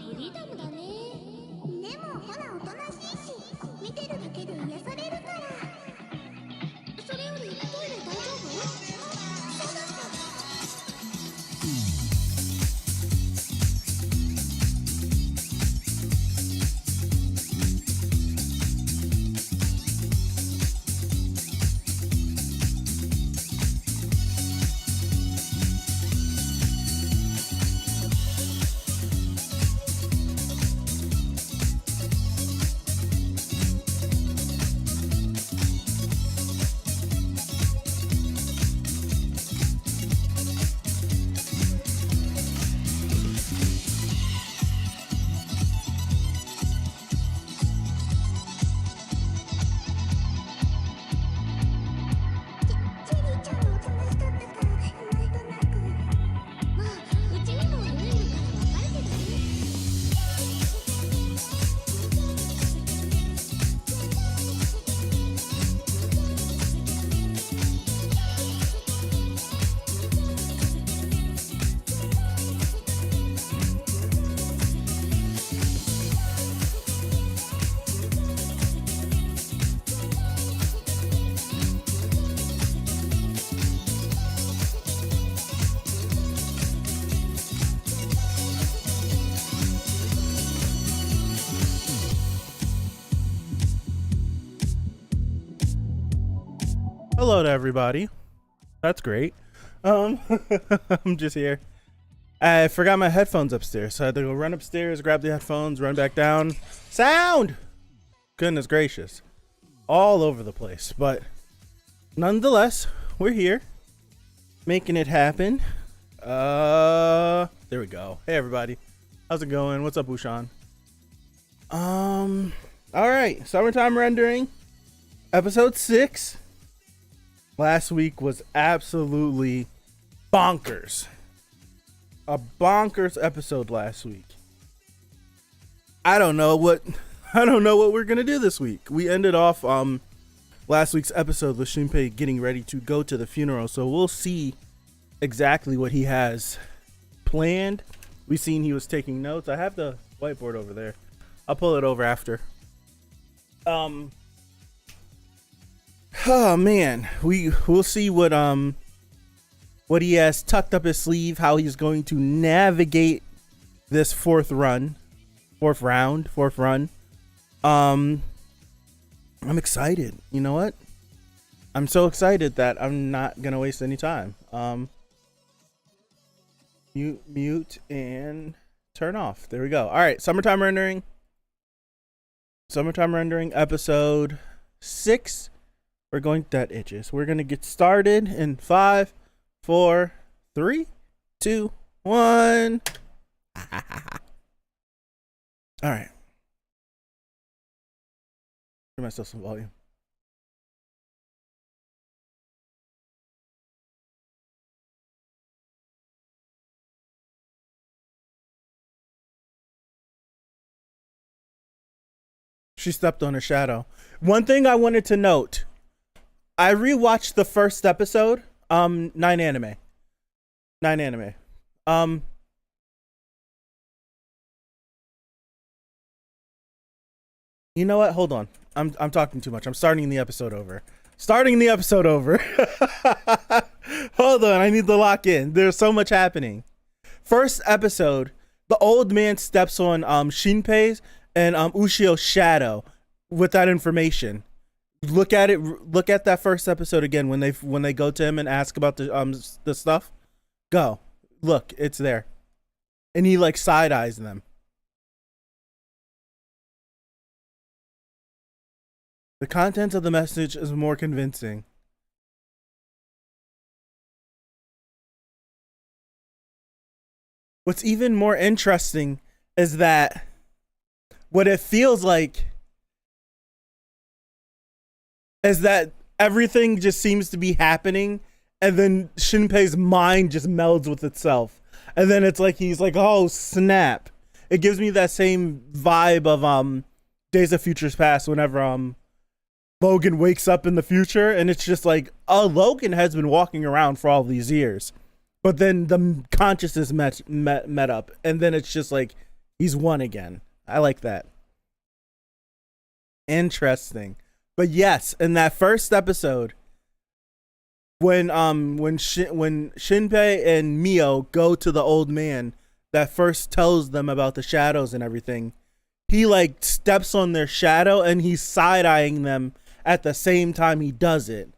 フリーダムだね。でもほらおとなしいし、見てるだけで癒されるから。それよりトイレ大丈夫？そうだった。チェリーちゃんもおとなしかったからなんとなく。まあうちにもルールから分かるけどね。Hello to everybody. That's great. I'm just here. I forgot my headphones upstairs, so I had to go run upstairs, grab the headphones, run back down. Sound! Goodness gracious. All over the place. But nonetheless, we're here. Making it happen. There we go. Hey everybody. How's it going? What's up, Ushan? Alright. Summertime Rendering. Episode 6. Last week was absolutely bonkers. A bonkers episode last week. I don't know what we're gonna do this week. We ended off last week's episode with Shinpei getting ready to go to the funeral, so we'll see exactly what he has planned. We've seen he was taking notes. I have the whiteboard over there. I'll pull it over after. Oh man, we'll see what he has tucked up his sleeve, how he's going to navigate this fourth round. I'm excited. You know what? I'm so excited that I'm not gonna waste any time. Mute and turn off. There we go. All right, Summertime Rendering episode 6. We're going that itches. We're gonna get started in 5, 4, 3, 2, 1. All right. Give myself some volume. She stepped on her shadow. One thing I wanted to note. I rewatched the first episode, 9 anime. You know what? Hold on. I'm talking too much. I'm starting the episode over. Hold on. I need to lock in. There's so much happening. First episode, the old man steps on Shinpei's and Ushio's shadow with that information. Look at it. Look at that first episode again when they go to him and ask about the stuff. Go. Look, it's there. And he like side eyes them. The content of the message is more convincing. What's even more interesting is that what it feels like is that everything just seems to be happening, and then Shinpei's mind just melds with itself. And then it's like he's like, oh snap. It gives me that same vibe of Days of Futures Past whenever Logan wakes up in the future, and it's just like, oh, Logan has been walking around for all these years. But then the consciousness met up, and then it's just like He's one again. I like that. Interesting. But yes, in that first episode, when Shinpei and Mio go to the old man that first tells them about the shadows and everything, he like steps on their shadow and he's side-eyeing them at the same time he does it.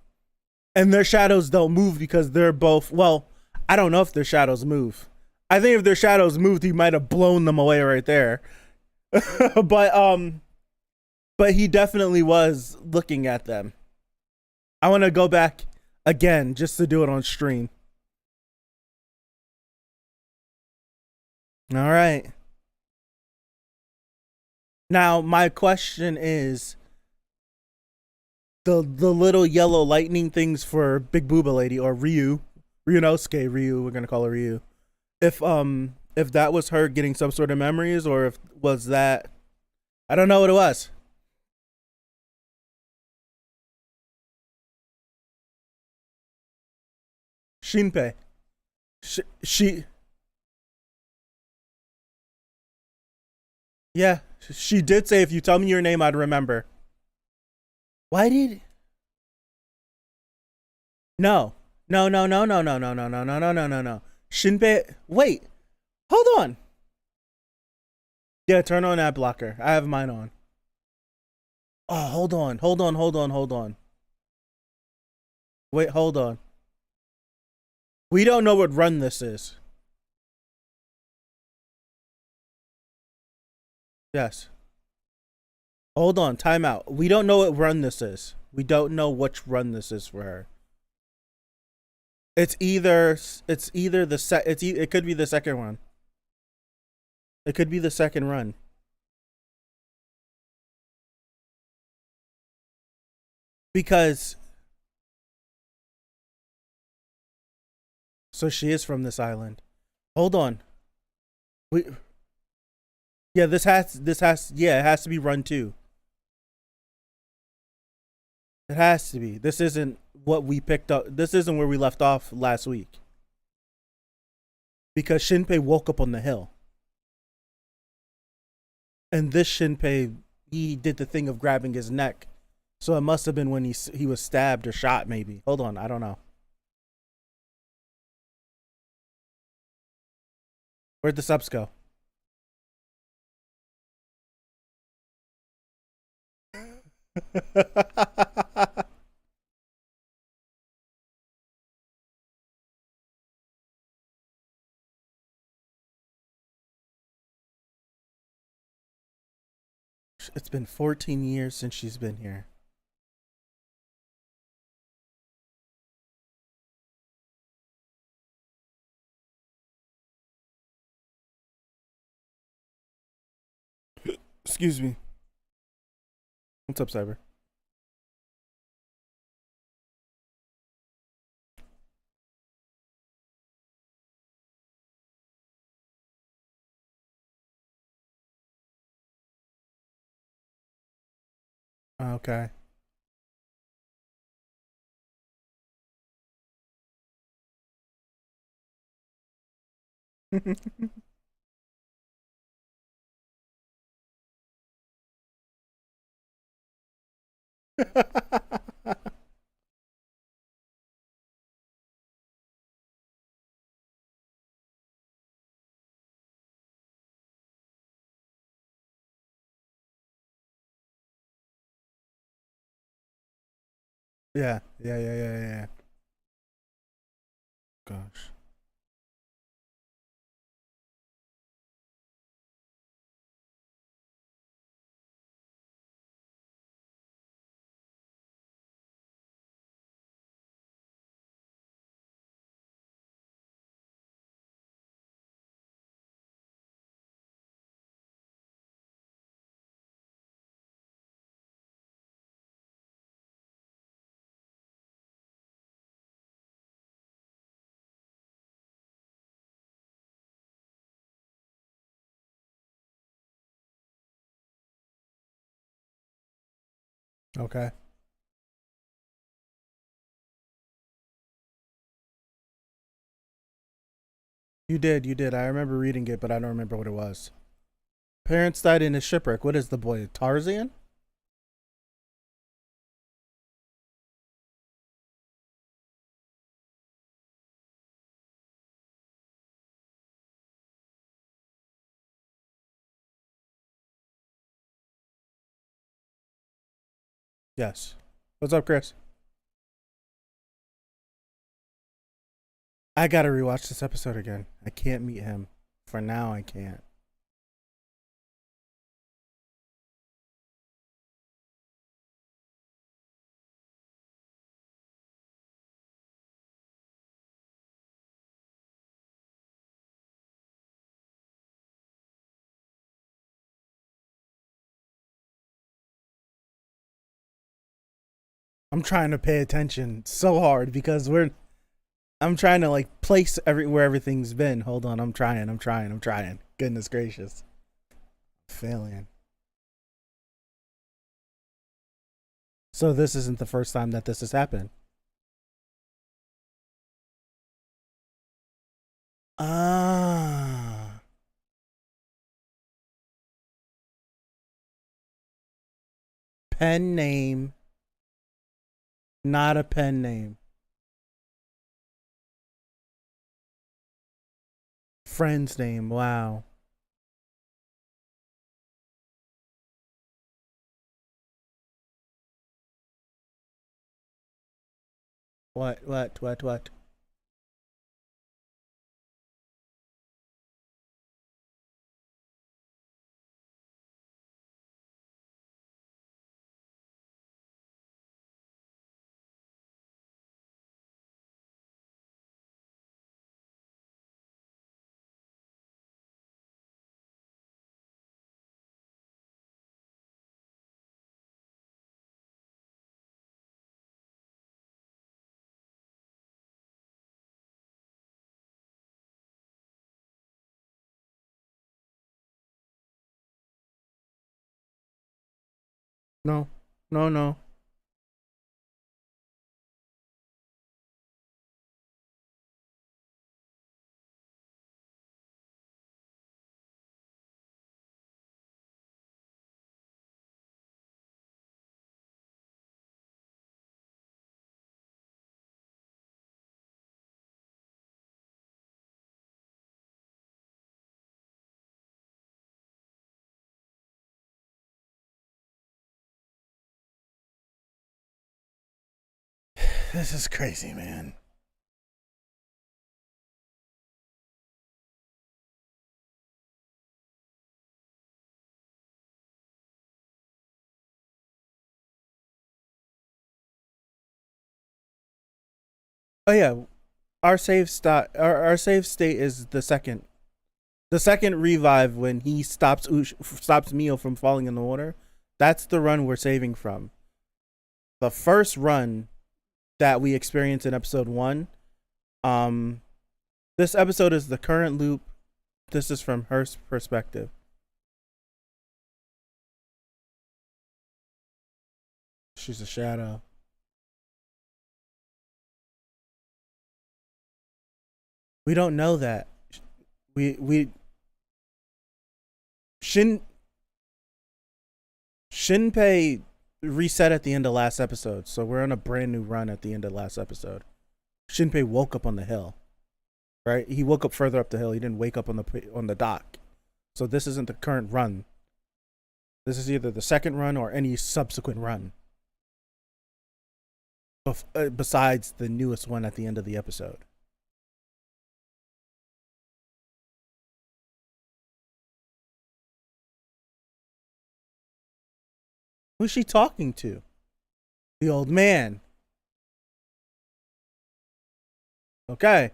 And their shadows don't move because they're both, well, I don't know if their shadows move. I think if their shadows moved, he might have blown them away right there. But he definitely was looking at them. I want to go back again just to do it on stream. All right. Now, my question is the little yellow lightning things for Big Booba Lady or Ryunosuke Ryu, we're going to call her Ryu. If that was her getting some sort of memories, or if was that, I don't know what it was. Shinpei. She yeah, she did say if you tell me your name I'd remember. Why did No. No, no, no, no, no, no, no, no, no, no, no, no, no. Shinpei, wait. Hold on. Yeah, turn on ad blocker. I have mine on. Oh, hold on. Hold on, hold on, hold on. Wait, hold on. We don't know what run this is. Yes. Hold on, time out. We don't know what run this is. We don't know which run this is for her. It's either it could be the second one. It could be the second run. Because so she is from this island. Hold on. We Yeah, it has to be run 2. It has to be. This isn't what we picked up. This isn't where we left off last week. Because Shinpei woke up on the hill. And this Shinpei, he did the thing of grabbing his neck. So it must have been when he was stabbed or shot, maybe. Hold on, I don't know. Where'd the subs go? It's been 14 years since she's been here. Excuse me. What's up, Cyber? Okay. Yeah. Gosh. Okay. You did. I remember reading it, but I don't remember what it was. Parents died in a shipwreck. What is the boy, Tarzan? Yes. What's up, Chris? I gotta rewatch this episode again. I can't meet him. For now, I can't. I'm trying to pay attention so hard because I'm trying to like place where everything's been. Hold on, I'm trying. Goodness gracious. Failing. So this isn't the first time that this has happened. Ah. Pen name. Not a pen name. Friend's name. Wow. What? No. No. This is crazy, man. Oh yeah, our save state is the second revive when he stops Mio from falling in the water. That's the run we're saving from. The first run that we experienced in episode 1. This episode is the current loop. This is from her perspective. She's a shadow. We don't know that. We Shinpei reset at the end of last episode, so we're on a brand new run at the end of last episode. Shinpei woke up on the hill, right? He woke up further up the hill. He didn't wake up on the dock. So this isn't the current run. This is either the second run or any subsequent run. Besides the newest one at the end of the episode. Who's she talking to? The old man. Okay.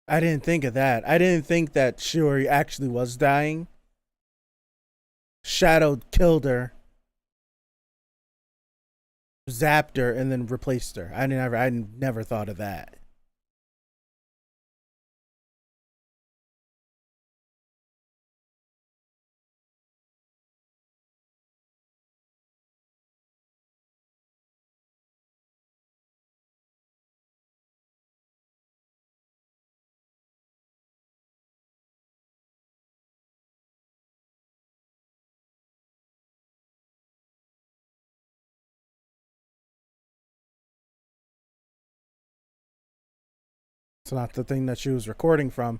I didn't think of that. I didn't think that Shiori actually was dying. Shadow killed her. zapped her and then replaced her. I never thought of that. It's not the thing that she was recording from.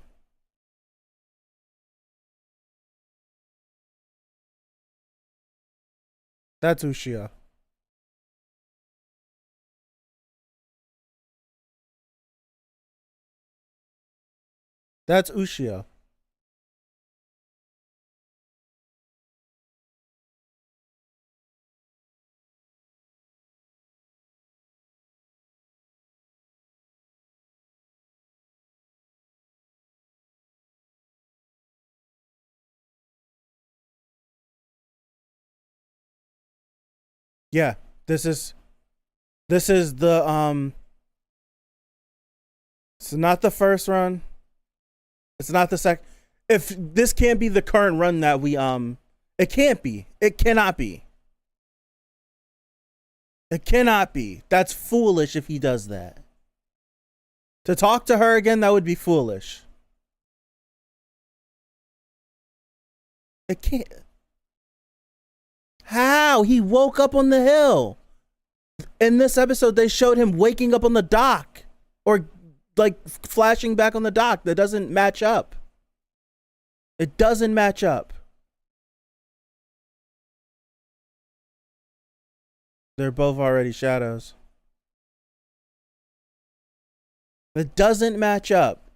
That's Ushio. That's Ushio. Yeah, this is the. It's not the first run. It's not the second. If this can't be the current run that we it can't be. It cannot be. It cannot be. That's foolish if he does that. To talk to her again, that would be foolish. It can't. How? He woke up on the hill. In this episode, they showed him waking up on the dock. Or like flashing back on the dock. That doesn't match up. It doesn't match up. They're both already shadows. It doesn't match up.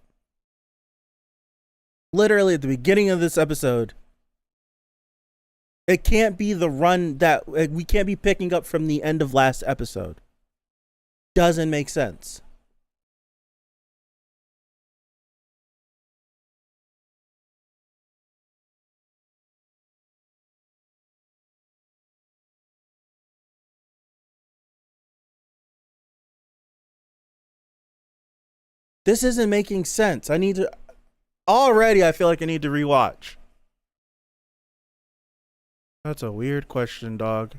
Literally at the beginning of this episode, it can't be the run that we can't be picking up from the end of last episode. Doesn't make sense. This isn't making sense. I need to. Already, I feel like I need to rewatch. That's a weird question, dog.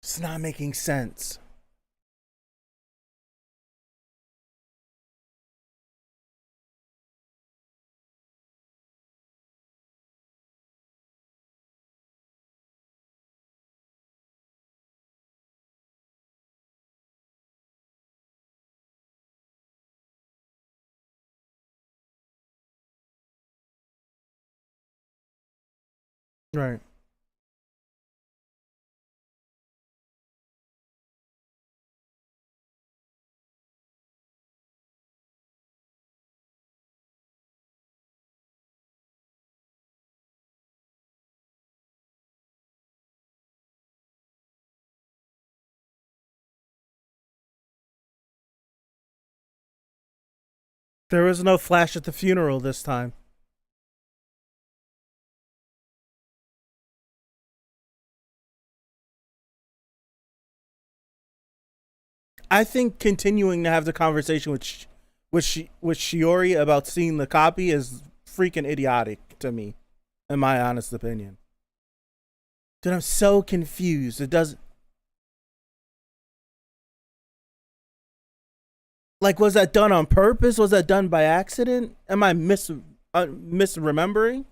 It's not making sense. Right. There was no flash at the funeral this time. I think continuing to have the conversation with Shiori about seeing the copy is freaking idiotic to me, in my honest opinion. Dude, I'm so confused. It doesn't. Like, was that done on purpose? Was that done by accident? Am I misremembering?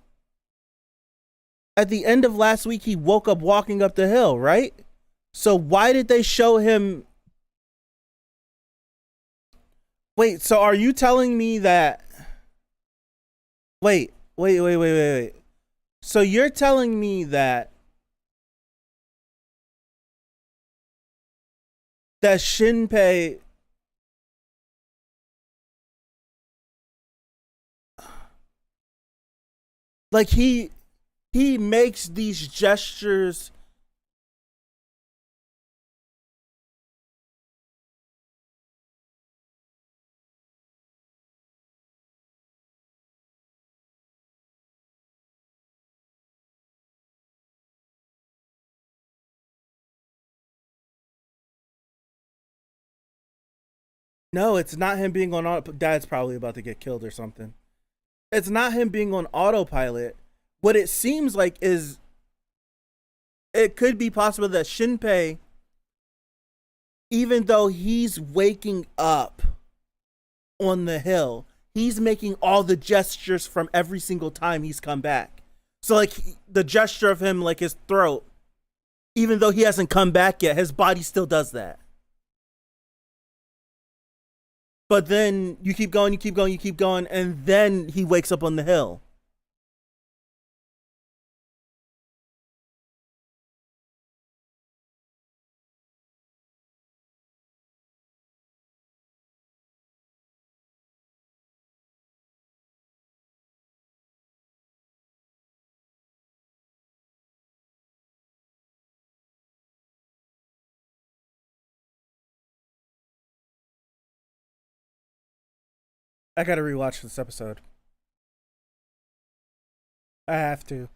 At the end of last week, he woke up walking up the hill, right? So why did they show him? Wait, so are you telling me that? Wait. So you're telling me that Shinpei, like he makes these gestures. No, it's not him being on auto. Dad's probably about to get killed or something. It's not him being on autopilot. What it seems like is it could be possible that Shinpei, even though he's waking up on the hill, he's making all the gestures from every single time he's come back. So like the gesture of him, like his throat, even though he hasn't come back yet, his body still does that. But then you keep going, you keep going, you keep going, and then he wakes up on the hill. I gotta rewatch this episode. I have to.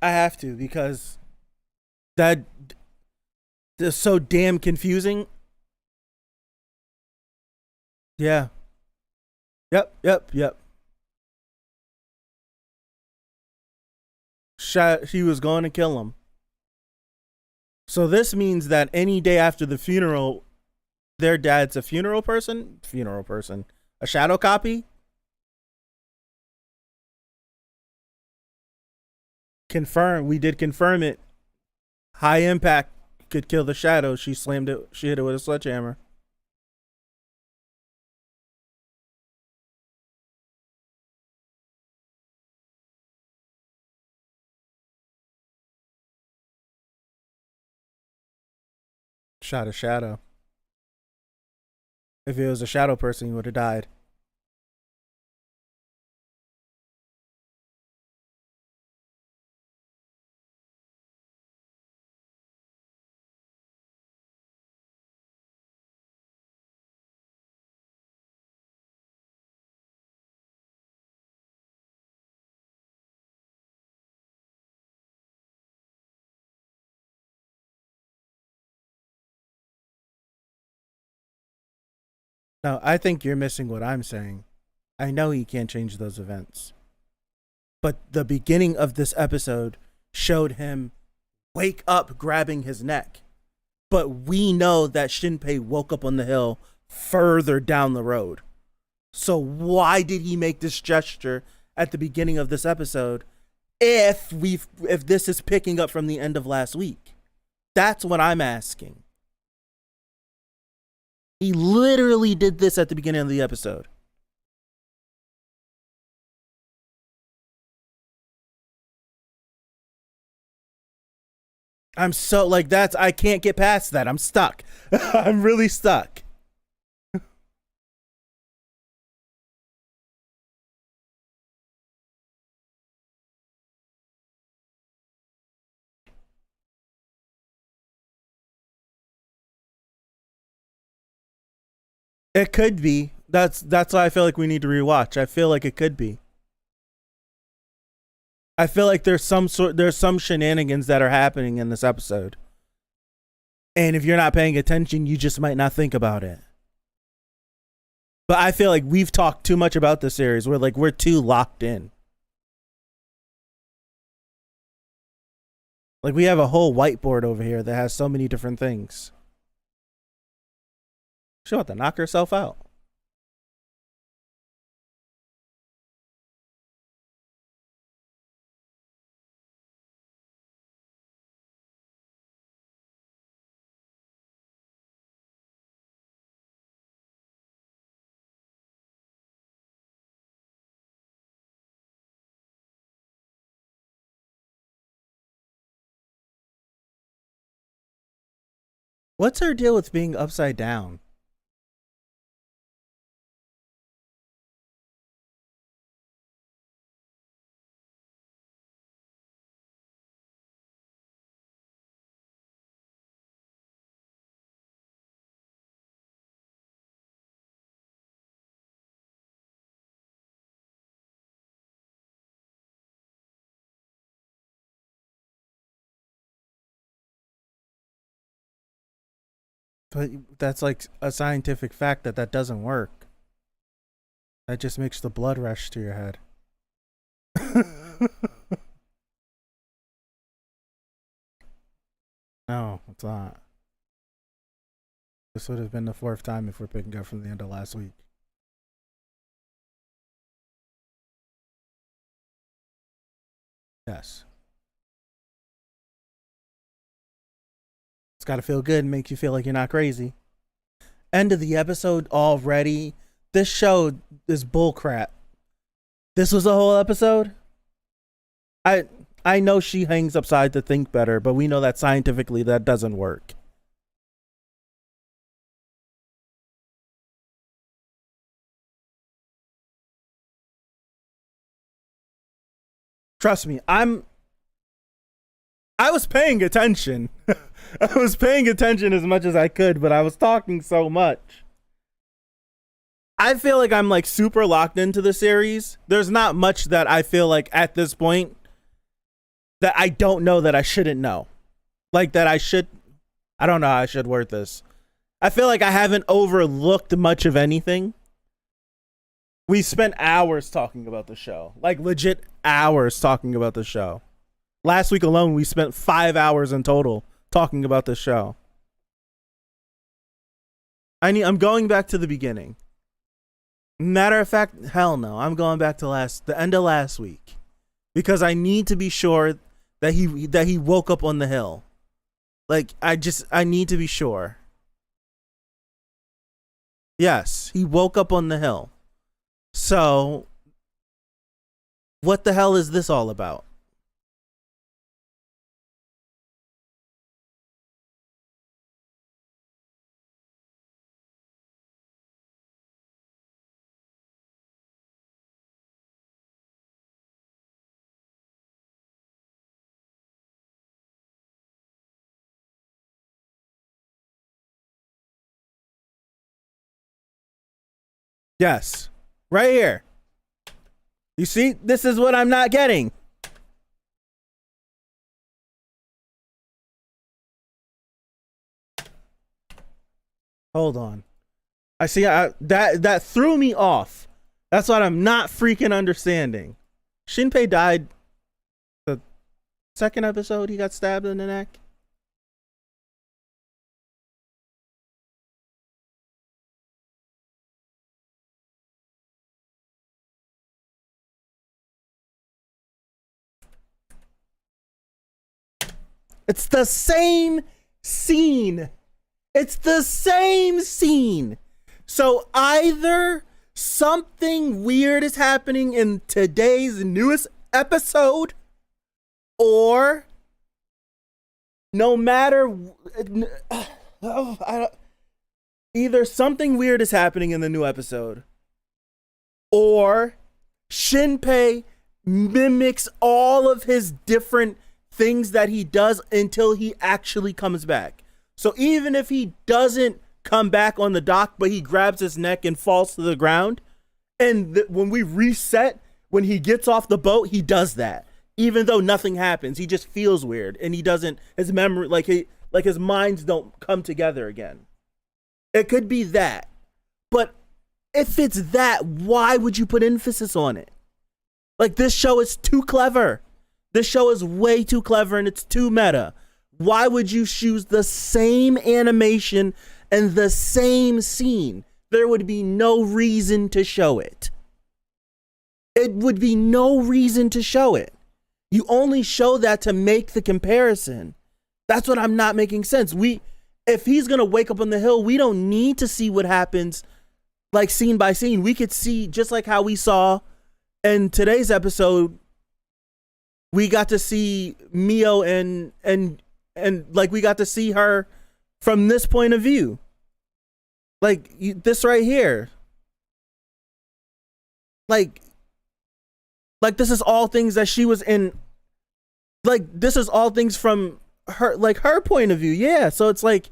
I have to because that is so damn confusing. Yeah. Yep. Yep. Yep. She was going to kill him. So this means that any day after the funeral, their dad's a funeral person, a shadow copy. Confirm. We did confirm it. High impact could kill the shadow. She slammed it. She hit it with a sledgehammer. Shot a shadow. If it was a shadow person, he would have died. No, I think you're missing what I'm saying. I know he can't change those events. But the beginning of this episode showed him wake up grabbing his neck. But we know that Shinpei woke up on the hill further down the road. So why did he make this gesture at the beginning of this episode if this is picking up from the end of last week? That's what I'm asking. He literally did this at the beginning of the episode. I'm so like I can't get past that. I'm stuck. I'm really stuck. It could be. That's why I feel like we need to rewatch. I feel like it could be. I feel like there's some shenanigans that are happening in this episode. And if you're not paying attention, you just might not think about it. But I feel like we've talked too much about this series. We're too locked in. Like we have a whole whiteboard over here that has so many different things. She'll have to knock herself out. What's her deal with being upside down? But that's like a scientific fact that doesn't work. That just makes the blood rush to your head. No, it's not. This would have been the fourth time if we're picking up from the end of last week. Yes. It's got to feel good and make you feel like you're not crazy. End of the episode already. This show is bullcrap. This was a whole episode? I know she hangs upside to think better, but we know that scientifically that doesn't work. Trust me, I was paying attention. I was paying attention as much as I could, but I was talking so much. I feel like I'm like super locked into the series. There's not much that I feel like at this point that I don't know that I shouldn't know. Like that I don't know how I should word this. I feel like I haven't overlooked much of anything. We spent hours talking about the show. Like legit hours talking about the show. Last week alone, we spent 5 hours in total talking about the show. I'm going back to the beginning. Matter of fact, hell no. I'm going back to the end of last week. Because I need to be sure that he woke up on the hill. Like, I need to be sure. Yes, he woke up on the hill. So, what the hell is this all about? Yes, right here. You see, this is what I'm not getting. Hold on. I see that threw me off. That's what I'm not freaking understanding. Shinpei died the second episode. He got stabbed in the neck. It's the same scene. It's the same scene. So either something weird is happening in today's newest episode, or no matter, either something weird is happening in the new episode, or Shinpei mimics all of his different things that he does until he actually comes back. So even if he doesn't come back on the dock, but he grabs his neck and falls to the ground, and when we reset, when he gets off the boat, he does that. Even though nothing happens, he just feels weird, and he doesn't, his memory, like his minds don't come together again. It could be that. But if it's that, why would you put emphasis on it? Like, this show is too clever. This show is way too clever and it's too meta. Why would you choose the same animation and the same scene? There would be no reason to show it. It would be no reason to show it. You only show that to make the comparison. That's what I'm not making sense. If he's going to wake up on the hill, we don't need to see what happens like scene by scene. We could see just like how we saw in today's episode. We got to see Mio and like we got to see her from this point of view. Like this right here. Like this is all things that she was in. Like this is all things from her, like her point of view. Yeah. So it's like,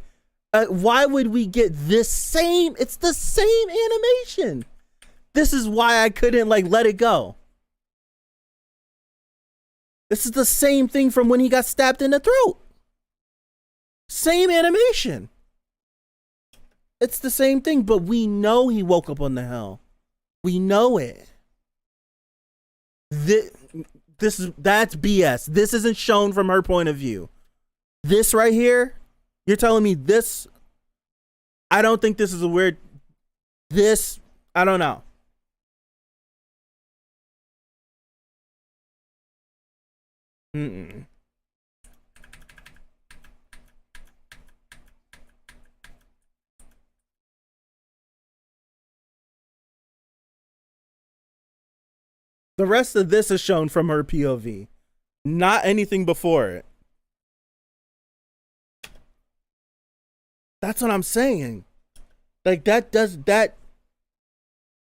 why would we get this same? It's the same animation. This is why I couldn't like let it go. This is the same thing from when he got stabbed in the throat. Same animation. It's the same thing, but we know he woke up on the hill. We know it. That's BS. This isn't shown from her point of view. This right here, you're telling me this. I don't think this is a weird. This, I don't know. Mm-mm. The rest of this is shown from her POV, not anything before it. That's what I'm saying. Like that.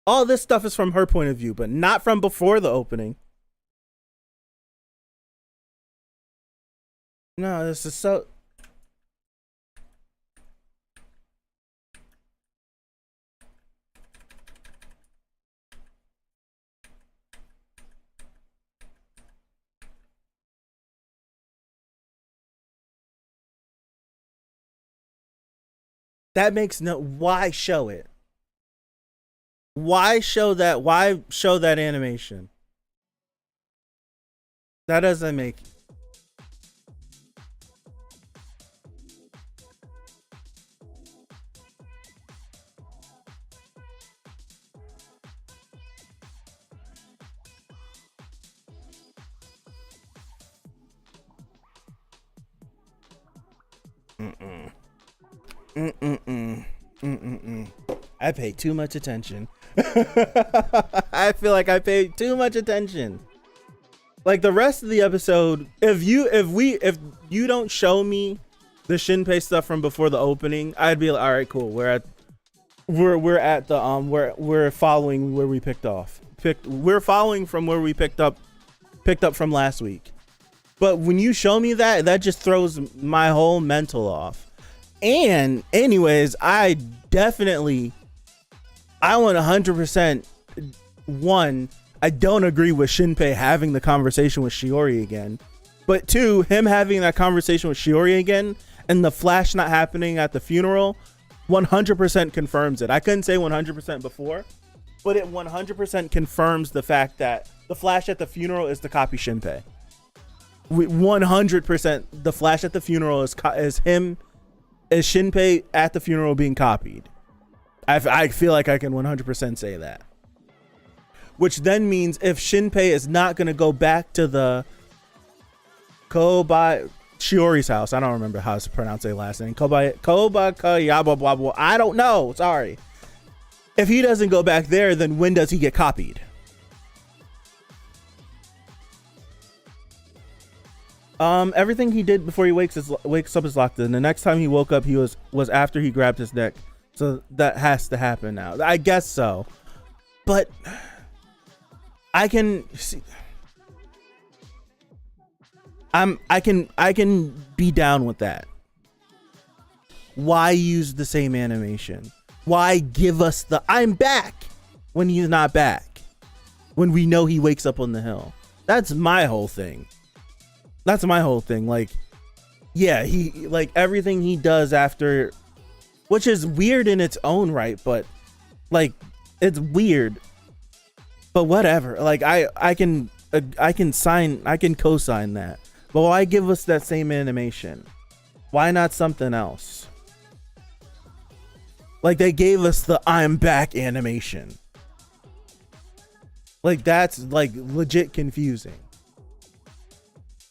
All this stuff is from her point of view, but not from before the opening. No, this is so. That makes no. Why show it? Why show that? Why show that animation? That doesn't make. Mm-mm. Mm-mm-mm. Mm-mm-mm. I pay too much attention. I feel like I paid too much attention. Like the rest of the episode, if you don't show me the Shinpei stuff from before the opening, I'd be like, all right, cool. We're at the we're following where we we're following from where we picked up from last week. But when you show me that just throws my whole mental off. And anyways, I want 100%. One, I don't agree with Shinpei having the conversation with Shiori again. But two, him having that conversation with Shiori again and the flash not happening at the funeral 100% confirms it. I couldn't say 100% before, but it 100% confirms the fact that the flash at the funeral is to copy Shinpei. 100% the flash at the funeral is Shinpei at the funeral being copied. I feel like I can 100% say that. Which then means if Shinpei is not going to go back to the Shiori's house, I don't remember how to pronounce their last name. Kobakayabu. I don't know. Sorry. If he doesn't go back there, then when does he get copied? Everything he did before he wakes up is locked in. The next time he woke up, he was after he grabbed his neck. So that has to happen now. I guess so. But I can see. I can be down with that. Why use the same animation? Why give us the I'm back when he's not back? When we know he wakes up on the hill. That's my whole thing. Like, yeah, he like everything he does after, which is weird in its own right, but like it's weird. But whatever. Like I can co-sign that. But why give us that same animation? Why not something else? Like they gave us the I'm back animation. Like that's like legit confusing.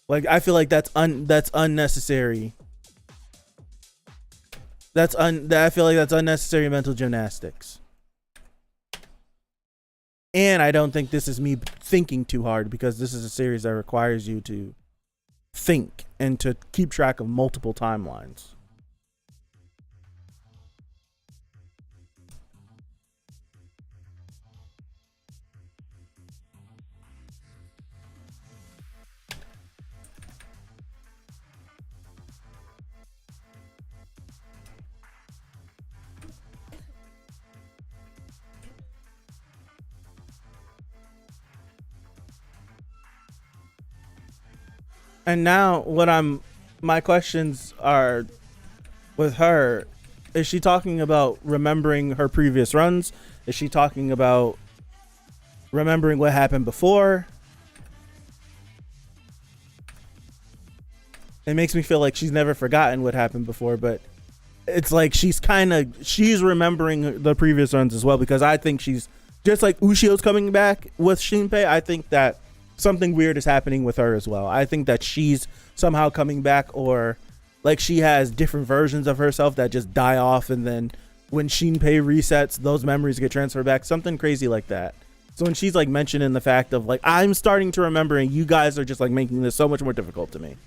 Like I feel like that's unnecessary. I feel like that's unnecessary mental gymnastics. And I don't think this is me thinking too hard, because this is a series that requires you to think and to keep track of multiple timelines. And now my questions are with her is she talking about remembering her previous runs? Is she talking about remembering what happened before? It makes me feel like she's never forgotten what happened before, but it's like she's remembering the previous runs as well, because I think she's just like Ushio's coming back with Shinpei. I think that something weird is happening with her as well. I think that she's somehow coming back, or like she has different versions of herself that just die off, and then when Shinpei resets, those memories get transferred back. Something crazy like that. So when she's like mentioning the fact of like, I'm starting to remember and you guys are just like making this so much more difficult to me.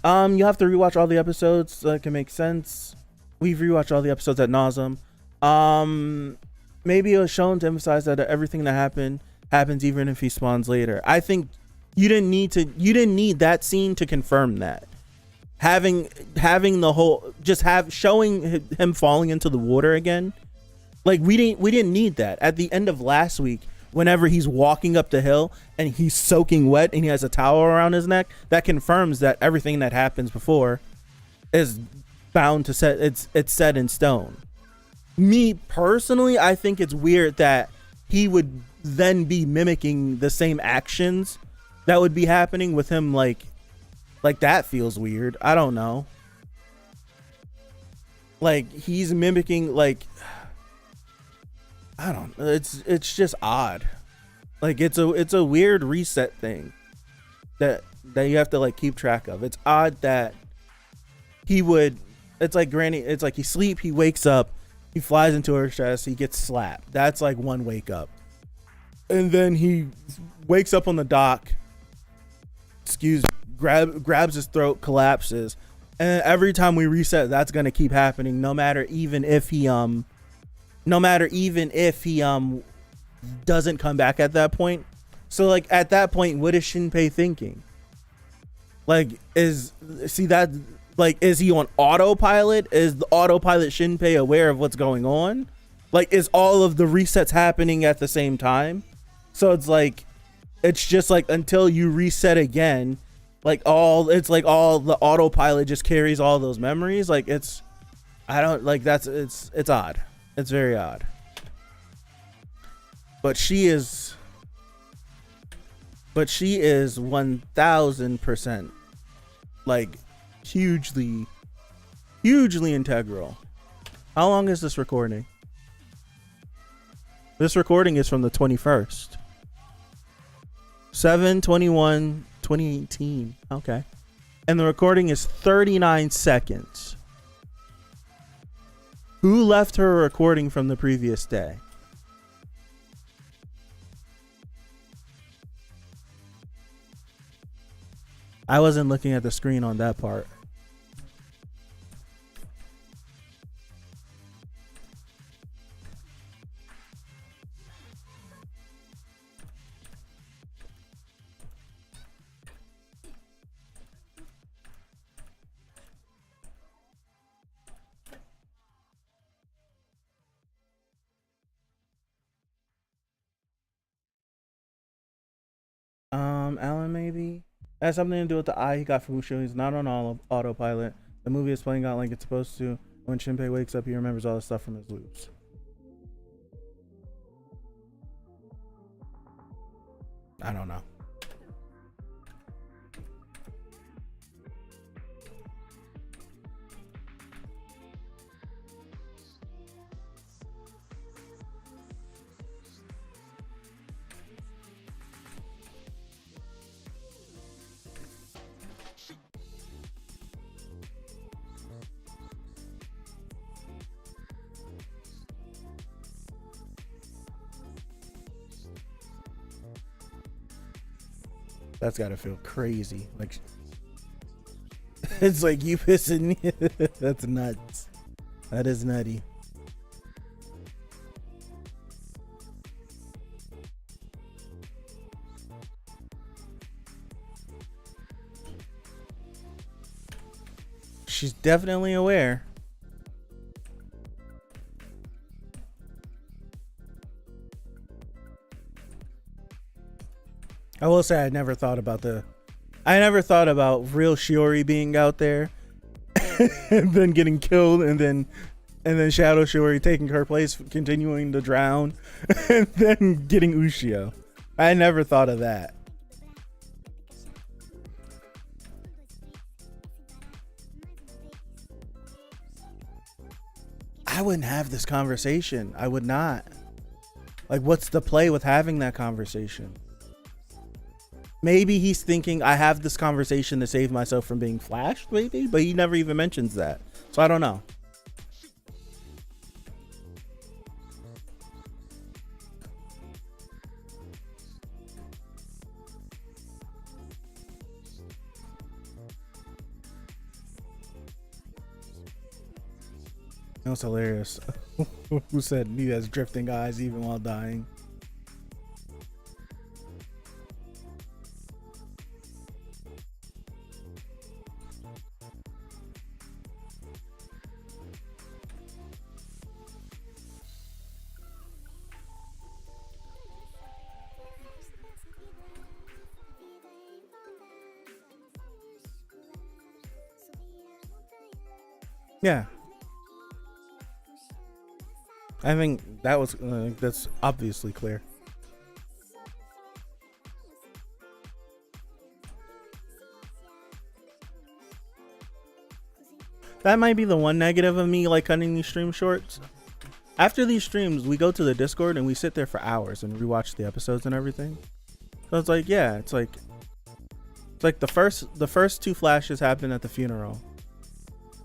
You have to rewatch all the episodes so it can make sense. We've rewatched all the episodes ad nauseum. Maybe it was shown to emphasize that everything that happens even if he spawns later. I think you didn't need that scene to confirm that. Having the whole showing him falling into the water again, like we didn't need that. At the end of last week, whenever he's walking up the hill and he's soaking wet and he has a towel around his neck, that confirms that everything that happens before is bound to it's set in stone. Me personally, I think it's weird that he would then be mimicking the same actions that would be happening with him. Like that feels weird. I don't know. Like he's mimicking, like, I don't know. It's just odd. Like it's a weird reset thing that you have to like keep track of. It's odd that it's like he sleep, he wakes up, he flies into her chest, he gets slapped. That's like one wake up. And then he wakes up on the dock, grabs his throat, collapses. And every time we reset, that's gonna keep happening, no matter even if he doesn't come back at that point. So like at that point, what is Shinpei thinking? Like is he on autopilot? Is the autopilot Shinpei aware of what's going on? Like is all of the resets happening at the same time? So it's just like until you reset again, all the autopilot just carries all those memories. Like it's odd. It's very odd. But she is 1000% like hugely integral. How long is this recording? This recording is from the 21st. 7/21/2018. Okay. And the recording is 39 seconds. Who left her a recording from the previous day? I wasn't looking at the screen on that part. Alan, maybe? It has something to do with the eye he got from Ushio. He's not on autopilot. The movie is playing out like it's supposed to. When Shinpei wakes up, he remembers all the stuff from his loops. I don't know. That's gotta feel crazy. Like it's like you pissing me. That's nuts. That is nutty. She's definitely aware. I will say I never thought about real Shiori being out there and then getting killed, and then Shadow Shiori taking her place, continuing to drown, and then getting Ushio. I never thought of that. I wouldn't have this conversation. I would not. Like, what's the play with having that conversation? Maybe he's thinking I have this conversation to save myself from being flashed, maybe, but he never even mentions that. So I don't know. That was hilarious. Who said he has drifting eyes even while dying? Yeah. I think that was that's obviously clear. That might be the one negative of me like cutting these stream shorts. After these streams, we go to the Discord and we sit there for hours and rewatch the episodes and everything. So it's like, yeah, it's like the first two flashes happen at the funeral.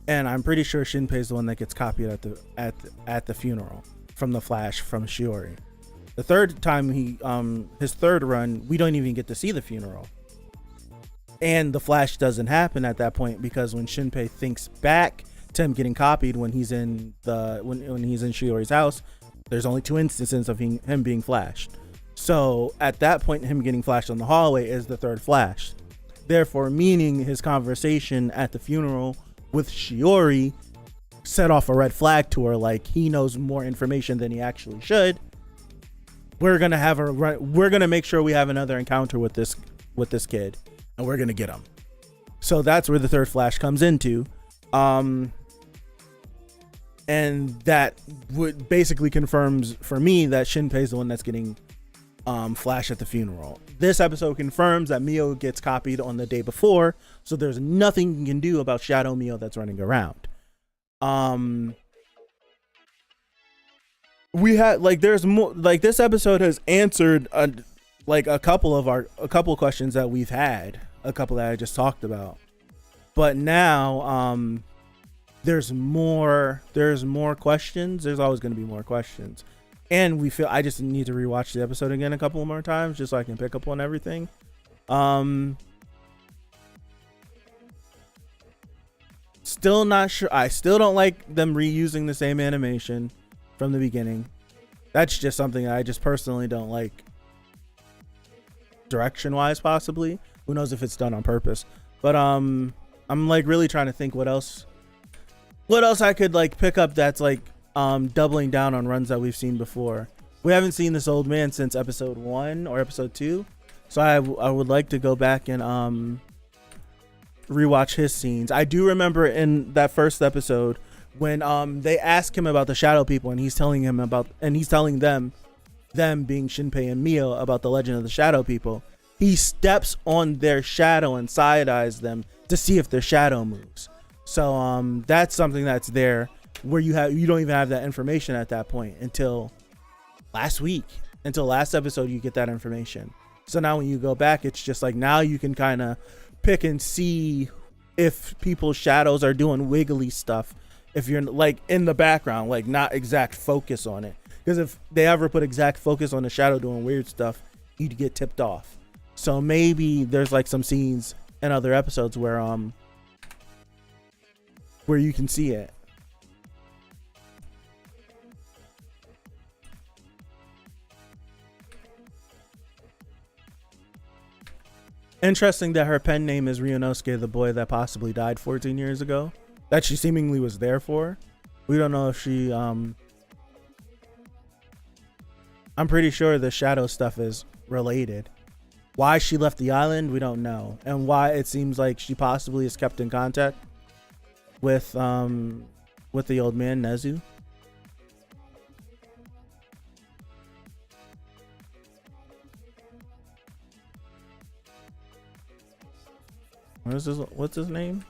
And I'm pretty sure Shinpei's the one that gets copied at the funeral from the flash from Shiori. The third time his third run, we don't even get to see the funeral. And the flash doesn't happen at that point because when Shinpei thinks back to him getting copied when he's in when he's in Shiori's house, there's only 2 instances of him being flashed. So at that point, him getting flashed on the hallway is the third flash. Therefore, meaning his conversation at the funeral with Shiori set off a red flag to her, like he knows more information than he actually should. We're gonna make sure we have another encounter with this kid, and we're gonna get him. So that's where the third flash comes into, and that would basically confirms for me that Shinpei's the one that's getting flash at the funeral. This episode confirms that Mio gets copied on the day before, so there's nothing you can do about Shadow Mio that's running around. We had there's more, this episode has answered a couple questions that we've had, a couple that I just talked about, but now there's more questions. There's always going to be more questions. And I just need to rewatch the episode again a couple more times just so I can pick up on everything. Still not sure. I still don't like them reusing the same animation from the beginning. That's just something I just personally don't like. Direction wise, possibly. Who knows if it's done on purpose. But I'm really trying to think what else I could pick up that's doubling down on runs that we've seen before. We haven't seen this old man since episode 1 or episode 2, so I would like to go back and rewatch his scenes. I do remember in that first episode when they ask him about the shadow people, and he's telling them being Shinpei and Mio, about the legend of the shadow people. He steps on their shadow and side eyes them to see if their shadow moves. So that's something that's there, where you don't even have that information at that point until last episode. You get that information. So now when you go back, it's just now you can kind of pick and see if people's shadows are doing wiggly stuff, if you're in the background, not exact focus on it, because if they ever put exact focus on the shadow doing weird stuff, you'd get tipped off. So maybe there's some scenes in other episodes where you can see it. Interesting that her pen name is Ryunosuke, the boy that possibly died 14 years ago, that she seemingly was there for. We don't know if she I'm pretty sure the shadow stuff is related. Why she left the island, we don't know, and why it seems like she possibly is kept in contact with the old man Nezu. What's his name?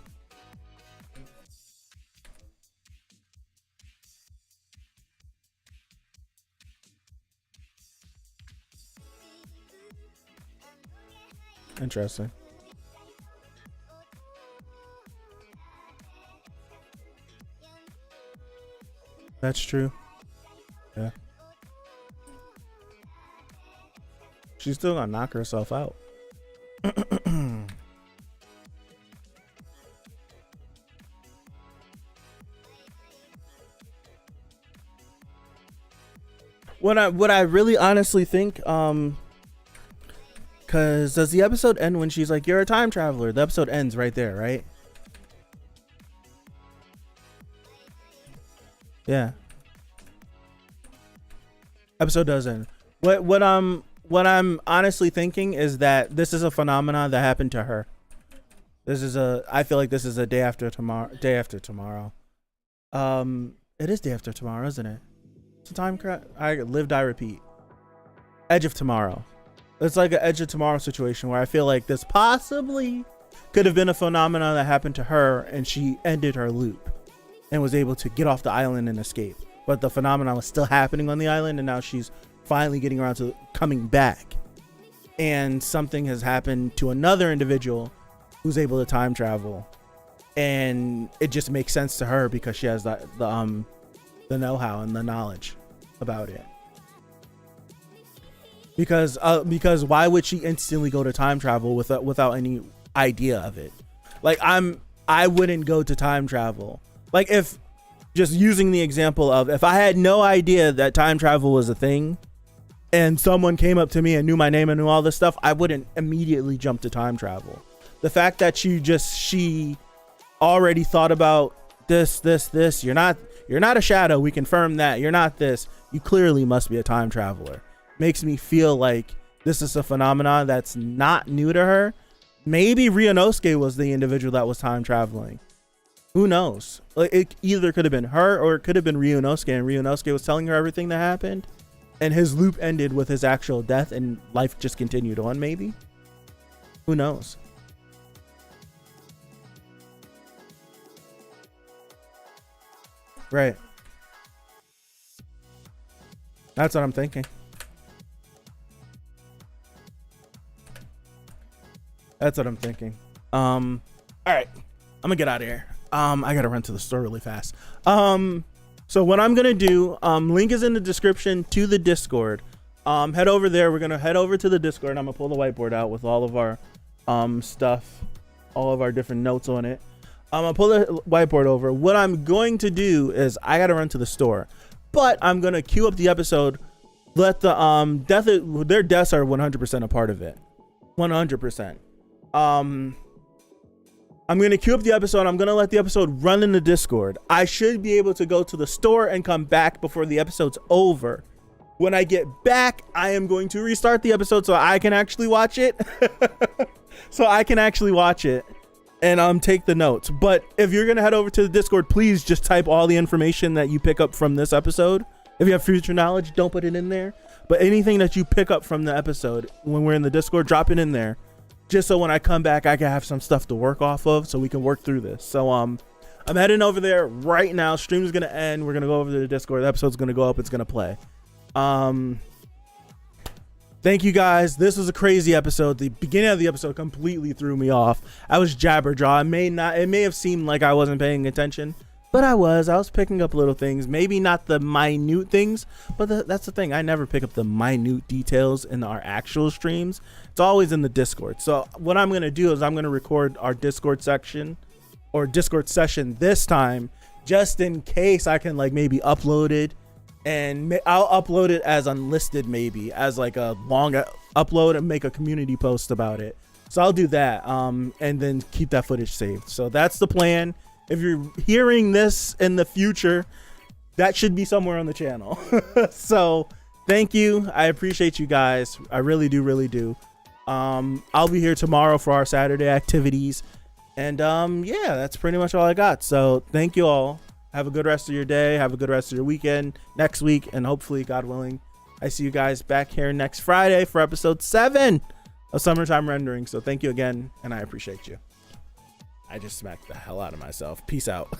Interesting. That's true. Yeah. She's still gonna knock herself out. What I really honestly think, cause does the episode end when she's like, "You're a time traveler"? The episode ends right there, right? Yeah. Episode does end. What I'm honestly thinking is that this is a phenomenon that happened to her. I feel like this is a day after tomorrow. It is day after tomorrow, isn't it? It's a time I live, die, repeat. Edge of tomorrow. It's like an edge of tomorrow situation where I feel like this possibly could have been a phenomenon that happened to her and she ended her loop and was able to get off the island and escape. But the phenomenon was still happening on the island, and now she's finally getting around to coming back. And something has happened to another individual who's able to time travel, and it just makes sense to her because she has the know-how and the knowledge about it. Because why would she instantly go to time travel without any idea of it? Like I wouldn't go to time travel. Like, if just using the example of, if I had no idea that time travel was a thing and someone came up to me and knew my name and knew all this stuff, I wouldn't immediately jump to time travel. The fact that she already thought about this, you're not a shadow. We confirm that you're not this. You clearly must be a time traveler. Makes me feel like this is a phenomenon that's not new to her. Maybe Ryunosuke was the individual that was time traveling. Who knows? Like, it either could have been her or it could have been Ryunosuke, and Ryunosuke was telling her everything that happened, and his loop ended with his actual death and life just continued on. Maybe. Who knows? Right. That's what I'm thinking. All right. I'm gonna get out of here. I gotta run to the store really fast. So what I'm gonna do, link is in the description to the Discord. Head over there. We're gonna head over to the Discord. I'm gonna pull the whiteboard out with all of our stuff, all of our different notes on it. I'm gonna pull the whiteboard over. What I'm going to do is I gotta run to the store, but I'm gonna queue up the episode. Let the their deaths are 100% a part of it. 100%. I'm going to queue up the episode. I'm going to let the episode run in the Discord. I should be able to go to the store and come back before the episode's over. When I get back, I am going to restart the episode so I can actually watch it. And take the notes. But if you're going to head over to the Discord, please just type all the information that you pick up from this episode. If you have future knowledge, don't put it in there. But anything that you pick up from the episode when we're in the Discord, drop it in there. Just so when I come back, I can have some stuff to work off of so we can work through this. So I'm heading over there right now. Stream is going to end. We're going to go over to the Discord. The episode's going to go up. It's going to play. Thank you guys. This was a crazy episode. The beginning of the episode completely threw me off. I was jabberjaw. It may have seemed like I wasn't paying attention, but I was picking up little things. Maybe not the minute things, but that's the thing. I never pick up the minute details in our actual streams. It's always in the Discord. So what I'm going to do is I'm going to record our Discord section or Discord session this time, just in case I can maybe upload it, and I'll upload it as unlisted, maybe as like a long upload and make a community post about it. So I'll do that. And then keep that footage saved. So that's the plan. If you're hearing this in the future, that should be somewhere on the channel. So thank you. I appreciate you guys. I really do. I'll be here tomorrow for our Saturday activities. And yeah, that's pretty much all I got. So thank you all. Have a good rest of your day. Have a good rest of your weekend next week. And hopefully, God willing, I see you guys back here next Friday for episode 7 of Summertime Rendering. So thank you again, and I appreciate you. I just smacked the hell out of myself. Peace out.